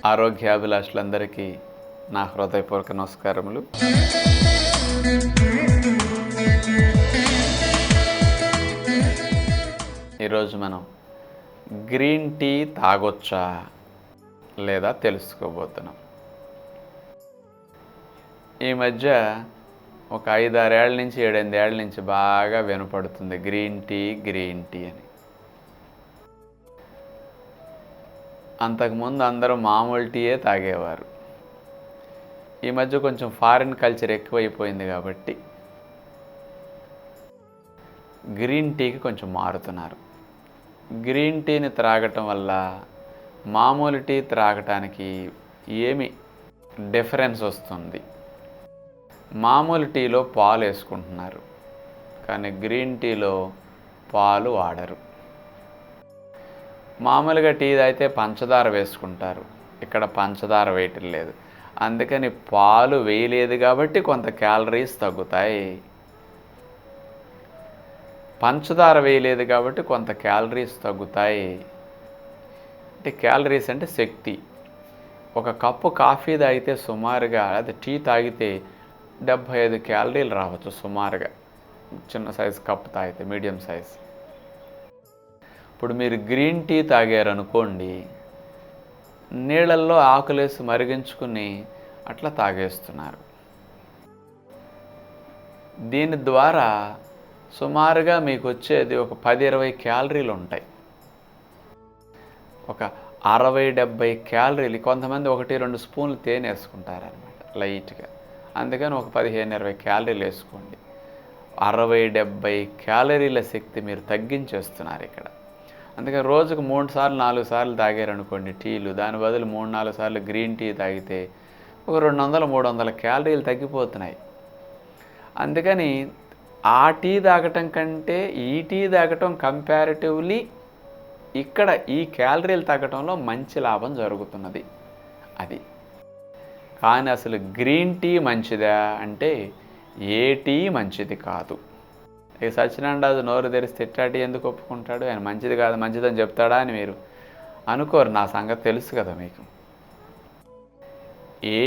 ఆరోగ్యాభిలాషులందరికీ నా హృదయపూర్వక నమస్కారములు. ఈరోజు మనం గ్రీన్ టీ తాగొచ్చా లేదా తెలుసుకోబోతున్నాం. ఈ మధ్య ఒక 5-6 ఏళ్ళ నుంచి 7-8 ఏళ్ళ నుంచి బాగా వినపడుతుంది గ్రీన్ టీ అని. అంతకుముందు అందరూ మామూలు టీయే తాగేవారు. ఈ మధ్య కొంచెం ఫారిన్ కల్చర్ ఎక్కువైపోయింది కాబట్టి గ్రీన్ టీకి కొంచెం మారుతున్నారు. గ్రీన్ టీని త్రాగటం వల్ల మామూలు టీ త్రాగటానికి ఏమి డిఫరెన్స్ వస్తుంది? మామూలు టీలో పాలు వేసుకుంటున్నారు, కానీ గ్రీన్ టీలో పాలు వాడరు. మామూలుగా టీ అయితే పంచదార వేసుకుంటారు, ఇక్కడ పంచదార వేయటం లేదు. అందుకని పాలు వేయలేదు కాబట్టి కొంత క్యాలరీస్ తగ్గుతాయి. పంచదార వేయలేదు కాబట్టి కొంత క్యాలరీస్ తగ్గుతాయి. అంటే క్యాలరీస్ అంటే శక్తి. ఒక కప్పు కాఫీ తాగితే సుమారుగా, అది టీ తాగితే 75 క్యాలరీలు రావచ్చు సుమారుగా, చిన్న సైజు కప్పు తాగితే, మీడియం సైజ్. ఇప్పుడు మీరు గ్రీన్ టీ తాగారనుకోండి, నీళ్ళల్లో ఆకులేసి మరిగించుకుని అట్లా తాగేస్తున్నారు. దీని ద్వారా సుమారుగా మీకు వచ్చేది ఒక 10-20 క్యాలరీలు ఉంటాయి. ఒక 60-70 క్యాలరీలు. కొంతమంది 1-2 స్పూన్లు తేనె వేసుకుంటారనమాట లైట్గా. అందుకని ఒక 15-20 క్యాలరీలు వేసుకోండి. 60-70 క్యాలరీల శక్తి మీరు తగ్గించేస్తున్నారు ఇక్కడ. అందుకని రోజుకు 3-4 సార్లు తాగారనుకోండి టీలు, దాని బదులు 3-4 సార్లు గ్రీన్ టీ తాగితే ఒక 200-300 క్యాలరీలు తగ్గిపోతున్నాయి. అందుకని ఆ టీ తాగటం కంటే ఈ టీ తాగటం కంపారిటివ్లీ ఇక్కడ ఈ క్యాలరీలు తగ్గటంలో మంచి లాభం జరుగుతున్నది. అది కానీ అసలు గ్రీన్ టీ మంచిదా అంటే ఏ టీ మంచిది కాదు. ఇక సత్యనారాయణరాజు నోరు తెరిస్తే ఇట్టా టీ ఎందుకు ఒప్పుకుంటాడు? ఆయన మంచిది కాదు, మంచిదని చెప్తాడా అని మీరు అనుకోరు. నా సంగతి తెలుసు కదా మీకు. ఏ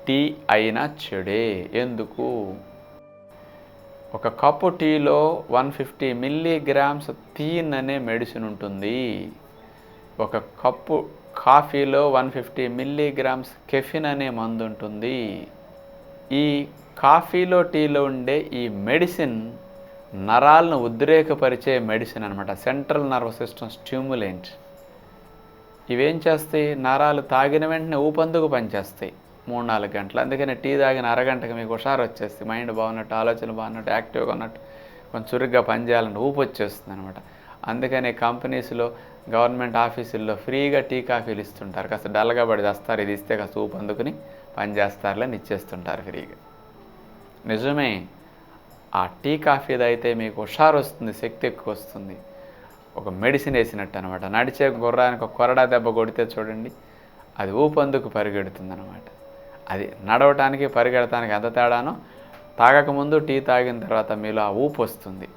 టీ అయినా చెడే. ఎందుకు? ఒక కప్పు టీలో 150 మిల్లీగ్రామ్స్ థీన్ అనే మెడిసిన్ ఉంటుంది. ఒక కప్పు కాఫీలో 150 మిల్లీగ్రామ్స్ కెఫిన్ అనే మందు ఉంటుంది. ఈ కాఫీలో టీలో ఉండే ఈ మెడిసిన్ నరాలను ఉద్రేకపరిచే మెడిసిన్ అనమాట. Central nervous system stimulant. ఇవేం చేస్తాయి? నరాలు తాగిన వెంటనే ఊపందుకు పనిచేస్తాయి 3-4 గంటలు. అందుకని టీ తాగిన అరగంటకి మీకు హుషారు వచ్చేస్తుంది. మైండ్ బాగున్నట్టు, ఆలోచనలు బాగున్నట్టు, యాక్టివ్గా ఉన్నట్టు, కొంచెం చురుగ్గా పనిచేయాలంటే ఊపు వచ్చేస్తుంది అనమాట. అందుకని కంపెనీస్లో, గవర్నమెంట్ ఆఫీసుల్లో ఫ్రీగా టీ కాఫీలు ఇస్తుంటారు. కాస్త డల్గా పడి వస్తారు, ఇది ఇస్తే కాస్త ఊపు అందుకుని పనిచేస్తారులని ఇచ్చేస్తుంటారు ఫ్రీగా. నిజమే, ఆ టీ కాఫీ అయితే మీకు హుషారు వస్తుంది, శక్తి ఎక్కువ వస్తుంది. ఒక మెడిసిన్ వేసినట్టు అనమాట. నడిచే గుర్రానికి ఒక కొరడా దెబ్బ కొడితే చూడండి, అది ఊపందుకు పరిగెడుతుంది అనమాట. అది నడవటానికి పరిగెడటానికి ఎంత తేడానో తాగకముందు టీ తాగిన తర్వాత మీలో ఆ ఊపు వస్తుంది.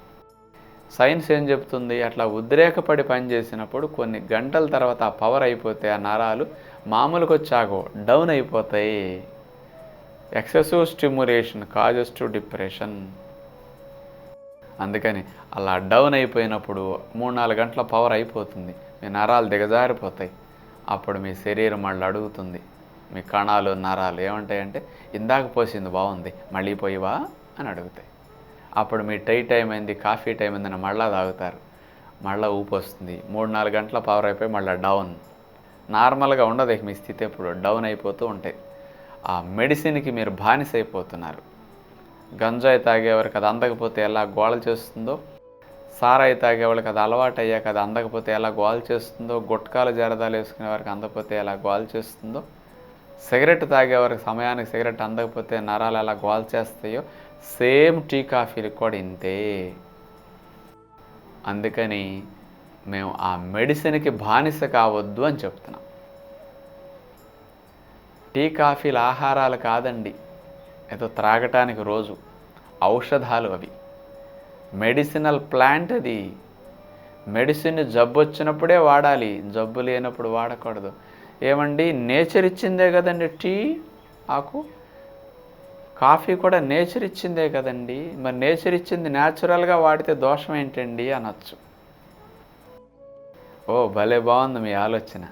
సైన్స్ ఏం చెప్తుంది? అట్లా ఉద్రేకపడి పనిచేసినప్పుడు కొన్ని గంటల తర్వాత ఆ పవర్ అయిపోతే ఆ నరాలు మామూలుగా వచ్చాగో డౌన్ అయిపోతాయి. Excessive stimulation causes to depression. అందుకని అలా డౌన్ అయిపోయినప్పుడు 3-4 గంటల పవర్ అయిపోతుంది, మీ నరాలు దిగజారిపోతాయి. అప్పుడు మీ శరీరం మళ్ళీ అడుగుతుంది, మీ కణాలు, నరాలు ఏమంటాయంటే, ఇందాక పోసింది బాగుంది, మళ్ళీ పోయివా అని అడుగుతాయి. అప్పుడు మీ టీ టైం అయింది, కాఫీ టైం అయిందని మళ్ళీ తాగుతారు. మళ్ళీ ఊపు వస్తుంది. 3-4 గంటల పవర్ అయిపోయి మళ్ళీ డౌన్. నార్మల్గా ఉండదు మీ స్థితి, ఎప్పుడు డౌన్ అయిపోతూ ఉంటాయి. ఆ మెడిసిన్కి మీరు బానిస అయిపోతున్నారు. గంజాయి తాగేవారికి అది అందకపోతే ఎలా గోళ చేస్తుందో, సారాయి తాగేవాళ్ళకి అది అలవాటు అయ్యాక అది అందకపోతే ఎలా గోల్ చేస్తుందో, గుట్కాలు జరదాలు వేసుకునే వారికి అందకపోతే ఎలా గోల్ చేస్తుందో, సిగరెట్ తాగేవారికి సమయానికి సిగరెట్ అందకపోతే నరాలు ఎలా గోల్ చేస్తాయో, సేమ్ టీ కాఫీలకు కూడా ఇంతే. అందుకని మేము ఆ మెడిసిన్కి బానిస కావద్దు అని చెప్తున్నాం. టీ కాఫీలు ఆహారాలు కాదండి, ఏదో త్రాగటానికి రోజు ఔషధాలు. అవి మెడిసినల్ ప్లాంట్ అది. మెడిసిన్ జబ్బు వచ్చినప్పుడే వాడాలి, జబ్బు లేనప్పుడు వాడకూడదు. ఏమండి, నేచర్ ఇచ్చిందే కదండి టీ ఆకు. కాఫీ కూడా నేచర్ ఇచ్చిందే కదండి. మరి నేచర్ ఇచ్చింది న్యాచురల్గా వాడితే దోషం ఏంటండి అనొచ్చు. ఓ భలే బాగుంది మీ ఆలోచన.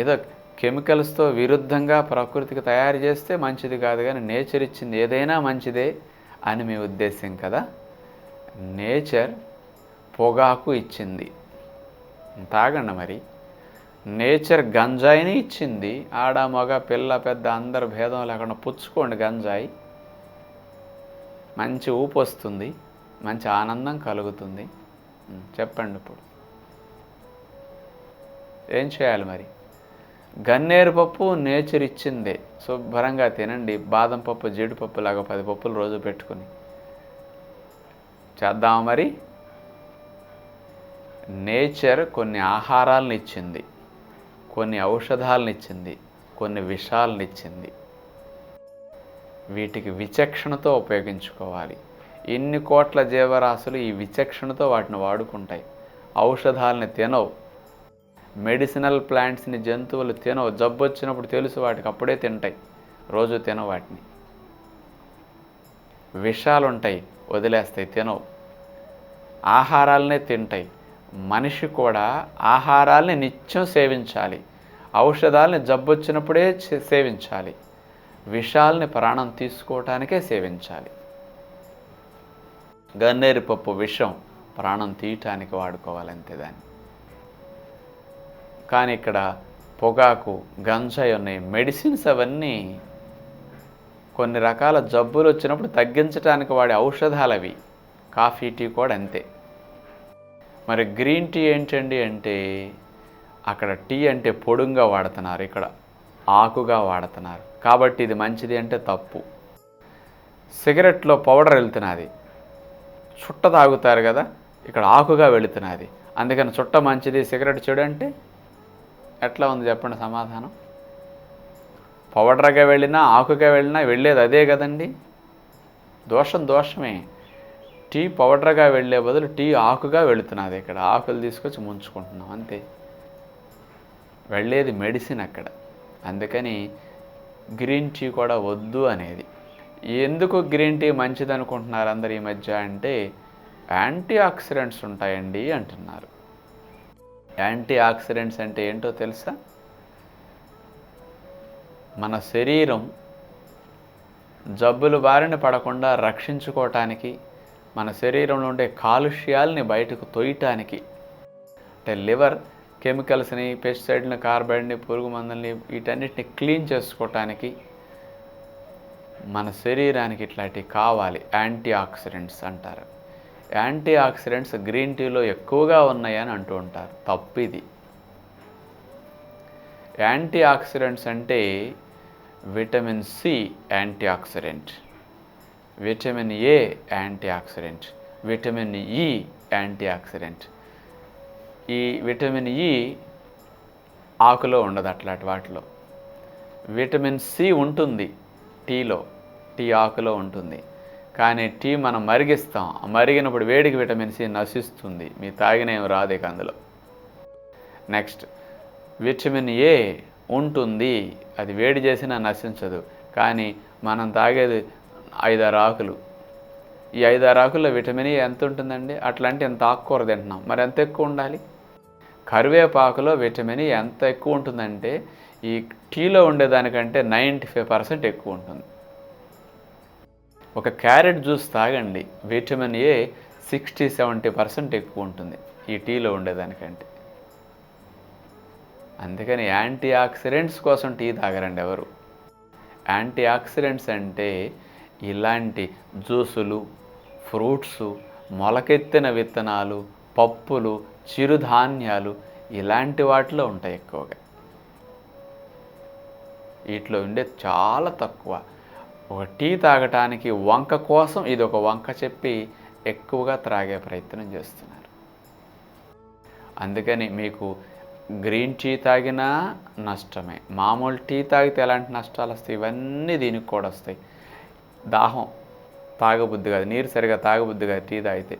ఏదో కెమికల్స్తో విరుద్ధంగా ప్రకృతికి తయారు చేస్తే మంచిది కాదు, కానీ నేచర్ ఇచ్చింది ఏదైనా మంచిదే అని మీ ఉద్దేశం కదా. నేచర్ పొగాకు ఇచ్చింది, తాగండి మరి. నేచర్ గంజాయిని ఇచ్చింది, ఆడ మగ పిల్ల పెద్ద అందరు భేదం లేకుండా పుచ్చుకోండి గంజాయి. మంచి ఊపు వస్తుంది, మంచి ఆనందం కలుగుతుంది. చెప్పండి ఇప్పుడు ఏం చేయాలి మరి? గన్నేరు పప్పు నేచర్ ఇచ్చిందే, శుభ్రంగా తినండి. బాదం పప్పు, జీడిపప్పు లాగా 10 పప్పులు రోజు పెట్టుకుని చేద్దామా మరి? నేచర్ కొన్ని ఆహారాలను ఇచ్చింది, కొన్ని ఔషధాలను ఇచ్చింది, కొన్ని విషాలను ఇచ్చింది. వీటికి విచక్షణతో ఉపయోగించుకోవాలి. ఇన్ని కోట్ల జీవరాశులు ఈ విచక్షణతో వాటిని వాడుకుంటాయి. ఔషధాలని తినవు, మెడిసినల్ ప్లాంట్స్ని జంతువులు తినవు. జబ్బు వచ్చినప్పుడు తెలుసు వాటికి, అప్పుడే తింటాయి, రోజు తినవు వాటిని. విషాలు ఉంటాయి, వదిలేస్తాయి, తినవు. ఆహారాలనే తింటాయి. మనిషి కూడా ఆహారాల్ని నిత్యం సేవించాలి, ఔషధాలని జబ్బు వచ్చినప్పుడే సేవించాలి, విషాలని ప్రాణం తీసుకోవటానికే సేవించాలి. గన్నేరు పప్పు విషం, ప్రాణం తీయటానికి వాడుకోవాలంతే దాన్ని. కానీ ఇక్కడ పొగాకు, గంజాయి ఉన్నాయి, మెడిసిన్స్. అవన్నీ కొన్ని రకాల జబ్బులు వచ్చినప్పుడు తగ్గించడానికి వాడే ఔషధాలు అవి. కాఫీ, టీ కూడా అంతే. మరి గ్రీన్ టీ ఏంటండి అంటే, అక్కడ టీ అంటే పొడుంగా వాడుతున్నారు, ఇక్కడ ఆకుగా వాడుతున్నారు. కాబట్టి ఇది మంచిది అంటే తప్పు. సిగరెట్లో పౌడర్ వెళ్తున్నది, చుట్ట తాగుతారు కదా, ఇక్కడ ఆకుగా వెళుతున్నది. అందుకని చుట్ట మంచిది, సిగరెట్ చెడు అంటే ఎట్లా ఉంది చెప్పండి సమాధానం? పౌడర్గా వెళ్ళినా ఆకుగా వెళ్ళినా వెళ్ళేది అదే కదండి. దోషమే. టీ పౌడర్గా వెళ్ళే బదులు టీ ఆకుగా వెళుతున్నది. ఇక్కడ ఆకులు తీసుకొచ్చి ముంచుకుంటున్నాం అంతే. వెళ్ళేది మెడిసిన్ అక్కడ. అందుకని గ్రీన్ టీ కూడా వద్దు అనేది. ఎందుకు గ్రీన్ టీ మంచిది అనుకుంటున్నారు అందరు ఈ మధ్య అంటే, యాంటీ ఆక్సిడెంట్స్ ఉంటాయండి అంటున్నారు. యాంటీ ఆక్సిడెంట్స్ అంటే ఏంటో తెలుసా? మన శరీరం జబ్బులు బారిన పడకుండా రక్షించుకోవటానికి, మన శరీరంలో ఉండే కాలుష్యాలని బయటకు తోయటానికి, అంటే లివర్ కెమికల్స్ని, పెస్టిసైడ్ని, కార్బైడ్ని, పురుగు మందుల్ని, వీటన్నిటిని క్లీన్ చేసుకోవటానికి మన శరీరానికి ఇట్లాంటివి కావాలి. యాంటీ ఆక్సిడెంట్స్ అంటారు. యాంటీ ఆక్సిడెంట్స్ గ్రీన్ టీలో ఎక్కువగా ఉన్నాయని అంటూ ఉంటారు. తప్పు ఇది. యాంటీ ఆక్సిడెంట్స్ అంటే vitamin C anti oxidant, vitamin A anti oxidant, vitamin E anti oxidant. ఈ విటమిన్ ఈ ఆకులో ఉండదు, అట్లాంటి వాటిలో. విటమిన్ సి ఉంటుంది టీలో, టీ ఆకులో ఉంటుంది. కానీ టీ మనం మరిగిస్తాం, మరిగినప్పుడు వేడికి విటమిన్ సి నశిస్తుంది, మీ తాగినేమి రాదు ఇక అందులో. నెక్స్ట్ విటమిన్ ఏ ఉంటుంది, అది వేడి చేసినా నశించదు. కానీ మనం తాగేది 5-6 ఆకులు. ఈ 5-6 ఆకుల్లో విటమిన్ ఏ ఎంత ఉంటుందండి? అట్లాంటి ఎంత ఆకుకూర తింటున్నాం, మరి ఎంత ఎక్కువ ఉండాలి? కరివేపాకులో విటమిన్ ఏ ఎంత ఎక్కువ ఉంటుందంటే, ఈ టీలో ఉండేదానికంటే 95% ఎక్కువ ఉంటుంది. ఒక క్యారెట్ జ్యూస్ తాగండి, విటమిన్ ఏ 60-70% ఎక్కువ ఉంటుంది ఈ టీలో ఉండేదానికంటే. అందుకని యాంటీ ఆక్సిడెంట్స్ కోసం టీ తాగరండి ఎవరు. యాంటీ ఆక్సిడెంట్స్ అంటే ఇలాంటి జ్యూసులు, ఫ్రూట్సు, మొలకెత్తిన విత్తనాలు, పప్పులు, చిరుధాన్యాలు, ఇలాంటి వాటిలో ఉంటాయి ఎక్కువగా. వీటిలో ఉండే చాలా తక్కువ. ఒక టీ తాగటానికి వంక కోసం ఇది ఒక వంక చెప్పి ఎక్కువగా త్రాగే ప్రయత్నం చేస్తున్నారు. అందుకని మీకు గ్రీన్ టీ తాగినా నష్టమే, మామూలు టీ తాగితే ఎలాంటి నష్టాలు వస్తాయి, ఇవన్నీ దీనికి కూడా వస్తాయి. దాహం తాగబుద్ధి కాదు, నీరు సరిగా తాగబుద్ధి కాదు టీ తాగితే.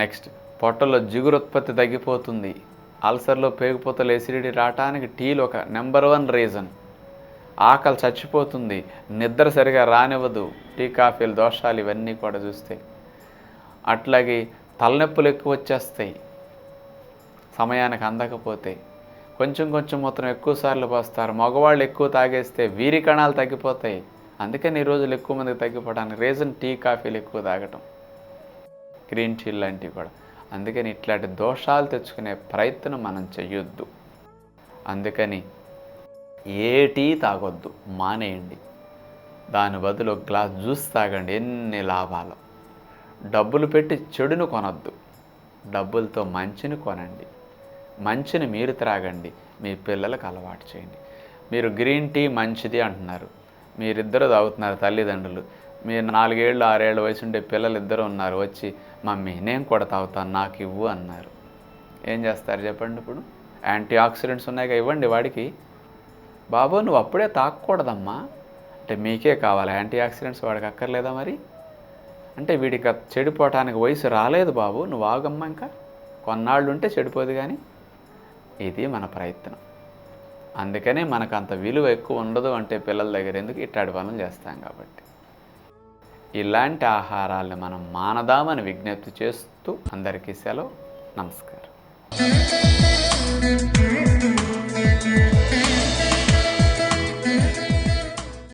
నెక్స్ట్, పొట్టలో జిగురు ఉత్పత్తి తగ్గిపోతుంది. అల్సర్లో పేగుపోతలు ఎసిడిటీ రావటానికి టీలు ఒక నెంబర్ 1 రీజన్. ఆకలి చచ్చిపోతుంది, నిద్ర సరిగా రానివ్వదు టీ కాఫీల దోషాలు ఇవన్నీ కూడా చూస్తే. అట్లాగే తలనొప్పులు ఎక్కువ వచ్చేస్తాయి సమయానికి అందకపోతే. కొంచెం కొంచెం మూత్రం ఎక్కువసార్లు పోస్తారు. మగవాళ్ళు ఎక్కువ తాగేస్తే వీరి కణాలు తగ్గిపోతాయి. అందుకని ఈ రోజులు ఎక్కువ మందికి తగ్గిపోవడానికి రీజన్ టీ కాఫీలు ఎక్కువ తాగటం, గ్రీన్ టీ లాంటివి కూడా. అందుకని ఇట్లాంటి దోషాలు తెచ్చుకునే ప్రయత్నం మనం చెయ్యొద్దు. అందుకని ఏ టీ తాగొద్దు, మానేయండి. దాని బదులు ఒక గ్లాస్ జ్యూస్ తాగండి, ఎన్ని లాభాలు. డబ్బులు పెట్టి చెడును కొనొద్దు, డబ్బులతో మంచిని కొనండి. మంచిని మీరు త్రాగండి, మీ పిల్లలకు అలవాటు చేయండి. మీరు గ్రీన్ టీ మంచిది అంటున్నారు, మీరిద్దరు తాగుతున్నారు తల్లిదండ్రులు. మీరు 4 ఏళ్ళు 6 ఏళ్ళ వయసు ఉండే పిల్లలు ఇద్దరు ఉన్నారు, వచ్చి మమ్మీ నేను కూడా తాగుతాను నాకు ఇవ్వు అన్నారు. ఏం చేస్తారు చెప్పండి? ఇప్పుడు యాంటీ ఆక్సిడెంట్స్ ఉన్నాయిగా, ఇవ్వండి వాడికి. బాబు నువ్వు అప్పుడే తాగకూడదమ్మా అంటే, మీకే కావాలి యాంటీ ఆక్సిడెంట్స్, వాడికి అక్కర్లేదా మరి? అంటే వీడికి చెడిపోవటానికి వయసు రాలేదు బాబు, నువ్వు ఆగమ్మా, ఇంకా కొన్నాళ్ళు ఉంటే చెడిపోదు కానీ. ఇది మన ప్రయత్నం. అందుకనే మనకు అంత విలువ ఎక్కువ ఉండదు అంటే పిల్లల దగ్గర ఎందుకు, ఇట్లాంటి పనులు చేస్తాం కాబట్టి. ఇలాంటి ఆహారాలను మనం మానదామని విజ్ఞప్తి చేస్తూ అందరికీ సెలవు. నమస్కారం.